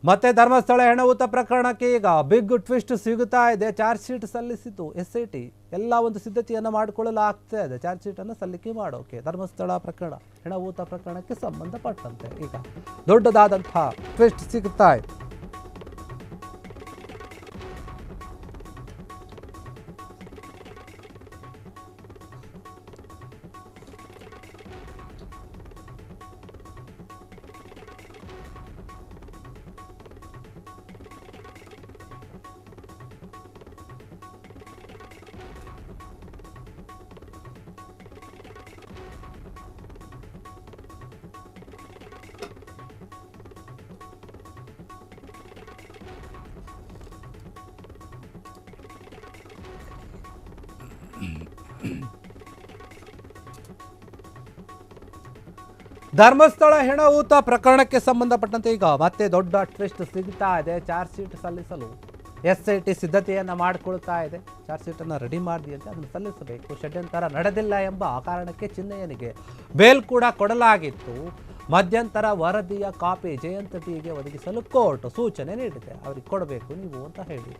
ಮತ್ತೆ ಧರ್ಮಸ್ಥಳ ಹೆಣವೂತ ಪ್ರಕರಣಕ್ಕೆ ಈಗ ಬಿಗ್ ಟ್ವಿಸ್ಟ್ ಸಿಗುತ್ತಾ ಇದೆ. ಚಾರ್ಜ್ ಶೀಟ್ ಸಲ್ಲಿಸಿತು SIT. ಎಲ್ಲ ಒಂದು ಸಿದ್ಧತೆಯನ್ನು ಮಾಡಿಕೊಳ್ಳಲಾಗ್ತಾ ಇದೆ ಚಾರ್ಜ್ ಶೀಟ್ ಅನ್ನು ಸಲ್ಲಿಕೆ ಮಾಡೋಕೆ. ಧರ್ಮಸ್ಥಳ ಪ್ರಕರಣ ಹೆಣವೂತ ಪ್ರಕರಣಕ್ಕೆ ಸಂಬಂಧಪಟ್ಟಂತೆ ಈಗ ದೊಡ್ಡದಾದಂತಹ ಟ್ವಿಸ್ಟ್ ಸಿಗುತ್ತಾ ಇದೆ. ಧರ್ಮಸ್ಥಳ ಹೆಣವೂತ ಪ್ರಕರಣಕ್ಕೆ ಸಂಬಂಧಪಟ್ಟಂತೆ ಈಗ ಮತ್ತೆ ದೊಡ್ಡ ಟ್ವಿಸ್ಟ್ ಸಿಗ್ತಾ ಇದೆ. ಚಾರ್ಜ್ ಶೀಟ್ ಸಲ್ಲಿಸಲು SIT ಸಿದ್ಧತೆಯನ್ನು ಮಾಡಿಕೊಳ್ತಾ ಇದೆ. ಚಾರ್ಜ್ ಶೀಟನ್ನು ರೆಡಿ ಮಾಡಿದಂತೆ ಅದನ್ನು ಸಲ್ಲಿಸಬೇಕು. ಷಡ್ಯಂತರ ನಡೆದಿಲ್ಲ ಎಂಬ ಕಾರಣಕ್ಕೆ ಚಿನ್ನಯ್ಯನಿಗೆ ಬೇಲ್ ಕೂಡ ಕೊಡಲಾಗಿತ್ತು. ಮಧ್ಯಂತರ ವರದಿಯ ಕಾಪಿ ಜಯಂತ್ ಟಿಗೆ ಒದಗಿಸಲು ಕೋರ್ಟ್ ಸೂಚನೆ ನೀಡಿದೆ. ಅವರಿಗೆ ಕೊಡಬೇಕು ನೀವು ಅಂತ ಹೇಳಿ.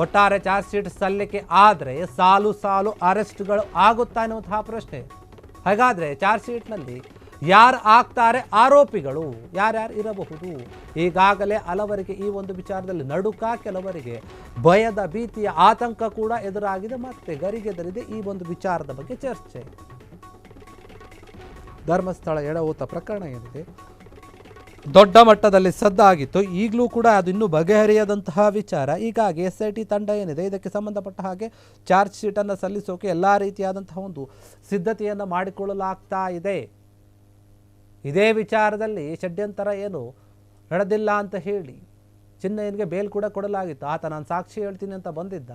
ಒಟ್ಟಾರೆ ಚಾರ್ಜ್ ಶೀಟ್ ಸಲ್ಲಿಕೆ ಆದರೆ ಸಾಲು ಸಾಲು ಅರೆಸ್ಟ್ಗಳು ಆಗುತ್ತಾ ಎನ್ನುವಂತಹ ಪ್ರಶ್ನೆ. ಹಾಗಾದರೆ ಚಾರ್ಜ್ ಶೀಟ್ನಲ್ಲಿ ಯಾರು ಆಗ್ತಾರೆ ಆರೋಪಿಗಳು, ಯಾರ್ಯಾರು ಇರಬಹುದು? ಈಗಾಗಲೇ ಹಲವರಿಗೆ ಈ ಒಂದು ವಿಚಾರದಲ್ಲಿ ನಡುಕ, ಕೆಲವರಿಗೆ ಭಯದ ಭೀತಿಯ ಆತಂಕ ಕೂಡ ಎದುರಾಗಿದೆ. ಮತ್ತೆ ಗರಿಗೆದರಿದೆ ಈ ಒಂದು ವಿಚಾರದ ಬಗ್ಗೆ ಚರ್ಚೆ. ಧರ್ಮಸ್ಥಳ ಹೆಣವೂತ ಪ್ರಕರಣ ಏನಿದೆ ದೊಡ್ಡ ಮಟ್ಟದಲ್ಲಿ ಸದ್ದಾಗಿತ್ತು. ಈಗಲೂ ಕೂಡ ಅದು ಇನ್ನೂ ಬಗೆಹರಿಯದಂತಹ ವಿಚಾರ. ಹೀಗಾಗಿ SIT ತಂಡ ಏನಿದೆ ಇದಕ್ಕೆ ಸಂಬಂಧಪಟ್ಟ ಹಾಗೆ ಚಾರ್ಜ್ ಶೀಟನ್ನು ಸಲ್ಲಿಸೋಕೆ ಎಲ್ಲ ರೀತಿಯಾದಂತಹ ಒಂದು ಸಿದ್ಧತೆಯನ್ನು ಮಾಡಿಕೊಳ್ಳಲಾಗ್ತಾ ಇದೆ. ಇದೇ ವಿಚಾರದಲ್ಲಿ ಷಡ್ಯಂತರ ಏನು ನಡೆದಿಲ್ಲ ಅಂತ ಹೇಳಿ ಚಿನ್ನಯ್ಯನಿಗೆ ಬೇಲ್ ಕೂಡ ಕೊಡಲಾಗಿತ್ತು. ಆತ ನಾನು ಸಾಕ್ಷಿ ಹೇಳ್ತೀನಿ ಅಂತ ಬಂದಿದ್ದ.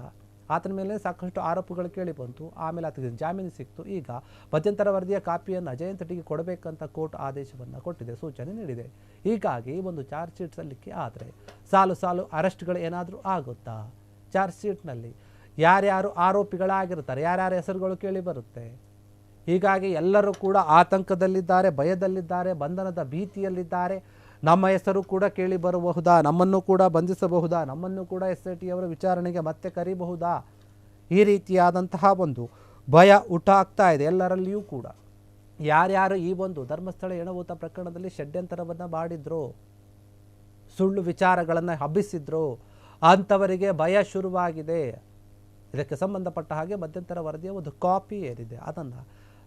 ಆತನ ಮೇಲೆ ಸಾಕಷ್ಟು ಆರೋಪಗಳು ಕೇಳಿ ಬಂತು. ಆಮೇಲೆ ಆತಗೆ ಜಾಮೀನು ಸಿಕ್ತು. ಈಗ ಮಧ್ಯಂತರ ವರದಿಯ ಕಾಪಿಯನ್ನು ಜಯಂತ್ ಟಿಗೆ ಕೊಡಬೇಕಂತ ಕೋರ್ಟ್ ಆದೇಶವನ್ನು ಕೊಟ್ಟಿದೆ, ಸೂಚನೆ ನೀಡಿದೆ. ಹೀಗಾಗಿ ಒಂದು ಚಾರ್ಜ್ ಶೀಟ್ ಸಲ್ಲಿಕೆ ಆದರೆ ಸಾಲು ಸಾಲು ಅರೆಸ್ಟ್ಗಳು ಏನಾದರೂ ಆಗುತ್ತಾ? ಚಾರ್ಜ್ ಶೀಟ್ನಲ್ಲಿ ಯಾರ್ಯಾರು ಆರೋಪಿಗಳಾಗಿರ್ತಾರೆ, ಯಾರ್ಯಾರ ಹೆಸರುಗಳು ಕೇಳಿ ಬರುತ್ತೆ. ಹೀಗಾಗಿ ಎಲ್ಲರೂ ಕೂಡ ಆತಂಕದಲ್ಲಿದ್ದಾರೆ, ಭಯದಲ್ಲಿದ್ದಾರೆ, ಬಂಧನದ ಭೀತಿಯಲ್ಲಿದ್ದಾರೆ. ನಮ್ಮ ಹೆಸರು ಕೂಡ ಕೇಳಿ ಬರಬಹುದಾ, ನಮ್ಮನ್ನು ಕೂಡ ಬಂಧಿಸಬಹುದಾ, ನಮ್ಮನ್ನು ಕೂಡ SIT ಅವರ ವಿಚಾರಣೆಗೆ ಮತ್ತೆ ಕರೀಬಹುದಾ? ಈ ರೀತಿಯಾದಂತಹ ಒಂದು ಭಯ ಹುಟ್ಟಾಗ್ತಾ ಇದೆ ಎಲ್ಲರಲ್ಲಿಯೂ ಕೂಡ. ಯಾರ್ಯಾರು ಈ ಒಂದು ಧರ್ಮಸ್ಥಳ ಹೆಣವೂತ ಪ್ರಕರಣದಲ್ಲಿ ಷಡ್ಯಂತರವನ್ನು ಮಾಡಿದ್ರೋ, ಸುಳ್ಳು ವಿಚಾರಗಳನ್ನು ಹಬ್ಬಿಸಿದ್ರೋ ಅಂಥವರಿಗೆ ಭಯ ಶುರುವಾಗಿದೆ. ಇದಕ್ಕೆ ಸಂಬಂಧಪಟ್ಟ ಹಾಗೆ ಮಧ್ಯಂತರ ವರದಿಯ ಒಂದು ಕಾಪಿ ಏನಿದೆ ಅದನ್ನು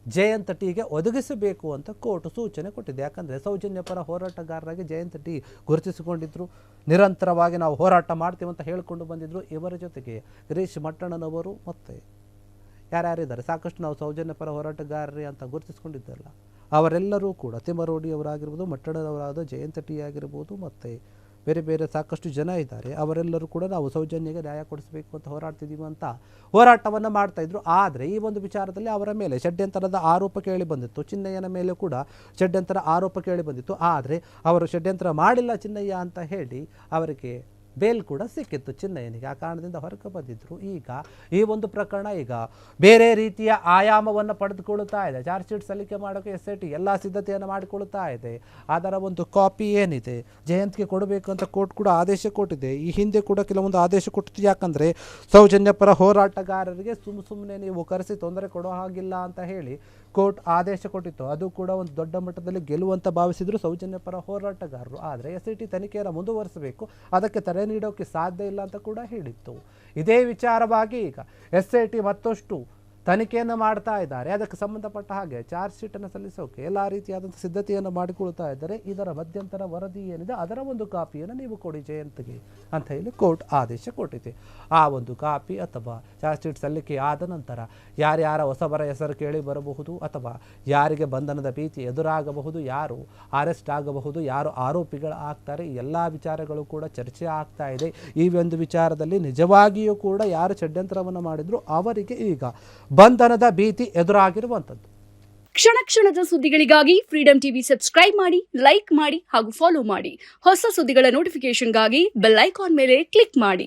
ಜಯಂತ್ ಟಿಗೆ ಒದಗಿಸಬೇಕು ಅಂತ ಕೋರ್ಟ್ ಸೂಚನೆ ಕೊಟ್ಟಿದೆ. ಯಾಕಂದರೆ ಸೌಜನ್ಯ ಪರ ಹೋರಾಟಗಾರರಾಗಿ ಜಯಂತ್ ಟಿ ಗುರುತಿಸಿಕೊಂಡಿದ್ದರು. ನಿರಂತರವಾಗಿ ನಾವು ಹೋರಾಟ ಮಾಡ್ತೀವಿ ಅಂತ ಹೇಳಿಕೊಂಡು ಬಂದಿದ್ದರು. ಇವರ ಜೊತೆಗೆ ಗಿರೀಶ್ ಮಟ್ಟಣ್ಣನವರು ಮತ್ತು ಯಾರ್ಯಾರಿದ್ದಾರೆ ಸಾಕಷ್ಟು ನಾವು ಸೌಜನ್ಯ ಪರ ಹೋರಾಟಗಾರರೇ ಅಂತ ಗುರುತಿಸ್ಕೊಂಡಿದ್ದಲ್ಲ, ಅವರೆಲ್ಲರೂ ಕೂಡ ತಿಮ್ಮರೋಡಿ ಅವರಾಗಿರ್ಬೋದು, ಮಟ್ಟಣ್ಣನವರಾದ ಜಯಂತ್ ಟಿ ಆಗಿರ್ಬೋದು, ಮತ್ತು ಬೇರೆ ಬೇರೆ ಸಾಕಷ್ಟು ಜನ ಇದ್ದಾರೆ. ಅವರೆಲ್ಲರೂ ಕೂಡ ನಾವು ಸೌಜನ್ಯಗೆ ನ್ಯಾಯ ಕೊಡಿಸಬೇಕು ಅಂತ ಹೋರಾಡ್ತಿದ್ದೀವಿ ಅಂತ ಹೋರಾಟವನ್ನು ಮಾಡ್ತಾಯಿದ್ರು. ಆದರೆ ಈ ಒಂದು ವಿಚಾರದಲ್ಲಿ ಅವರ ಮೇಲೆ ಷಡ್ಯಂತರದ ಆರೋಪ ಕೇಳಿ ಬಂದಿತ್ತು. ಚಿನ್ನಯ್ಯನ ಮೇಲೆ ಕೂಡ ಷಡ್ಯಂತರ ಆರೋಪ ಕೇಳಿ ಬಂದಿತ್ತು. ಆದರೆ ಅವರು ಷಡ್ಯಂತರ ಮಾಡಿಲ್ಲ ಚಿನ್ನಯ್ಯ ಅಂತ ಹೇಳಿ ಅವರಿಗೆ ಬೇಲ್ ಕೂಡ ಸಿಕ್ಕಿತ್ತು ಚಿನ್ನಯ್ಯನಿಗೆ. ಆ ಕಾರಣದಿಂದ ಹೊರಗೆ ಬಂದಿದ್ದರು. ಈಗ ಈ ಒಂದು ಪ್ರಕರಣ ಈಗ ಬೇರೆ ರೀತಿಯ ಆಯಾಮವನ್ನು ಪಡೆದುಕೊಳ್ಳುತ್ತಾ ಇದೆ. ಚಾರ್ಜ್ ಶೀಟ್ ಸಲ್ಲಿಕೆ ಮಾಡೋಕ್ಕೆ SIT ಎಲ್ಲ ಸಿದ್ಧತೆಯನ್ನು ಮಾಡಿಕೊಳ್ಳುತ್ತಾ ಇದೆ. ಅದರ ಒಂದು ಕಾಪಿ ಏನಿದೆ ಜಯಂತ್ಗೆ ಕೊಡಬೇಕು ಅಂತ ಕೋರ್ಟ್ ಕೂಡ ಆದೇಶ ಕೊಟ್ಟಿದೆ. ಈ ಹಿಂದೆ ಕೂಡ ಕೆಲವೊಂದು ಆದೇಶ ಕೊಟ್ಟಿತ್ತು. ಯಾಕಂದರೆ ಸೌಜನ್ಯ ಪರ ಹೋರಾಟಗಾರರಿಗೆ ಸುಮ್ಮನೆ ನೀವು ಕರೆಸಿ ತೊಂದರೆ ಕೊಡೋ ಹಾಗಿಲ್ಲ ಅಂತ ಹೇಳಿ ಕೋರ್ಟ್ ಆದೇಶ ಕೊಟ್ಟಿತ್ತು. ಅದು ಕೂಡ ಒಂದು ದೊಡ್ಡ ಮಟ್ಟದಲ್ಲಿ ಗೆಲ್ಲುವಂತ ಭಾವಿಸಿದ್ರು ಸೌಜನ್ಯ ಪರ ಹೋರಾಟಗಾರರು. ಆದರೆ SIT ತನಿಖೆಯನ್ನು ಮುಂದುವರಿಸಬೇಕು, ಅದಕ್ಕೆ ತಡೆ ನೀಡೋಕೆ ಸಾಧ್ಯ ಇಲ್ಲ ಅಂತ ಕೂಡ ಹೇಳಿತ್ತು. ಇದೇ ವಿಚಾರವಾಗಿ ಈಗ SIT ಮತ್ತಷ್ಟು ತನಿಖೆಯನ್ನು ಮಾಡ್ತಾ ಇದ್ದಾರೆ. ಅದಕ್ಕೆ ಸಂಬಂಧಪಟ್ಟ ಹಾಗೆ ಚಾರ್ಜ್ ಶೀಟನ್ನು ಸಲ್ಲಿಸೋಕೆ ಎಲ್ಲ ರೀತಿಯಾದಂಥ ಸಿದ್ಧತೆಯನ್ನು ಮಾಡಿಕೊಳ್ತಾ ಇದ್ದಾರೆ. ಇದರ ಮಧ್ಯಂತರ ವರದಿ ಏನಿದೆ ಅದರ ಒಂದು ಕಾಪಿಯನ್ನು ನೀವು ಕೊಡಿ ಜಯಂತ್ಗೆ ಅಂತ ಹೇಳಿ ಕೋರ್ಟ್ ಆದೇಶ ಕೊಟ್ಟಿದೆ. ಆ ಒಂದು ಕಾಪಿ ಅಥವಾ ಚಾರ್ಜ್ ಶೀಟ್ ಸಲ್ಲಿಕೆ ಆದ ನಂತರ ಯಾರ್ಯಾರ ಹೊಸಬರ ಹೆಸರು ಕೇಳಿ ಬರಬಹುದು, ಅಥವಾ ಯಾರಿಗೆ ಬಂಧನದ ಭೀತಿ ಎದುರಾಗಬಹುದು, ಯಾರು ಅರೆಸ್ಟ್ ಆಗಬಹುದು, ಯಾರು ಆರೋಪಿಗಳು ಆಗ್ತಾರೆ, ಈ ಎಲ್ಲ ವಿಚಾರಗಳು ಕೂಡ ಚರ್ಚೆ ಆಗ್ತಾ ಇದೆ. ಈ ಒಂದು ವಿಚಾರದಲ್ಲಿ ನಿಜವಾಗಿಯೂ ಕೂಡ ಯಾರು ಷಡ್ಯಂತ್ರವನ್ನು ಮಾಡಿದ್ರು ಅವರಿಗೆ ಈಗ ಬಂಧನದ ಭೀತಿ ಎದುರಾಗಿರುವಂಥದ್ದು. ಕ್ಷಣ ಕ್ಷಣದ ಸುದ್ದಿಗಳಿಗಾಗಿ ಫ್ರೀಡಂ ಟಿವಿ ಸಬ್ಸ್ಕ್ರೈಬ್ ಮಾಡಿ, ಲೈಕ್ ಮಾಡಿ ಹಾಗೂ ಫಾಲೋ ಮಾಡಿ. ಹೊಸ ಸುದ್ದಿಗಳ ನೋಟಿಫಿಕೇಶನ್ಗಾಗಿ ಬೆಲ್ ಐಕಾನ್ ಮೇಲೆ ಕ್ಲಿಕ್ ಮಾಡಿ.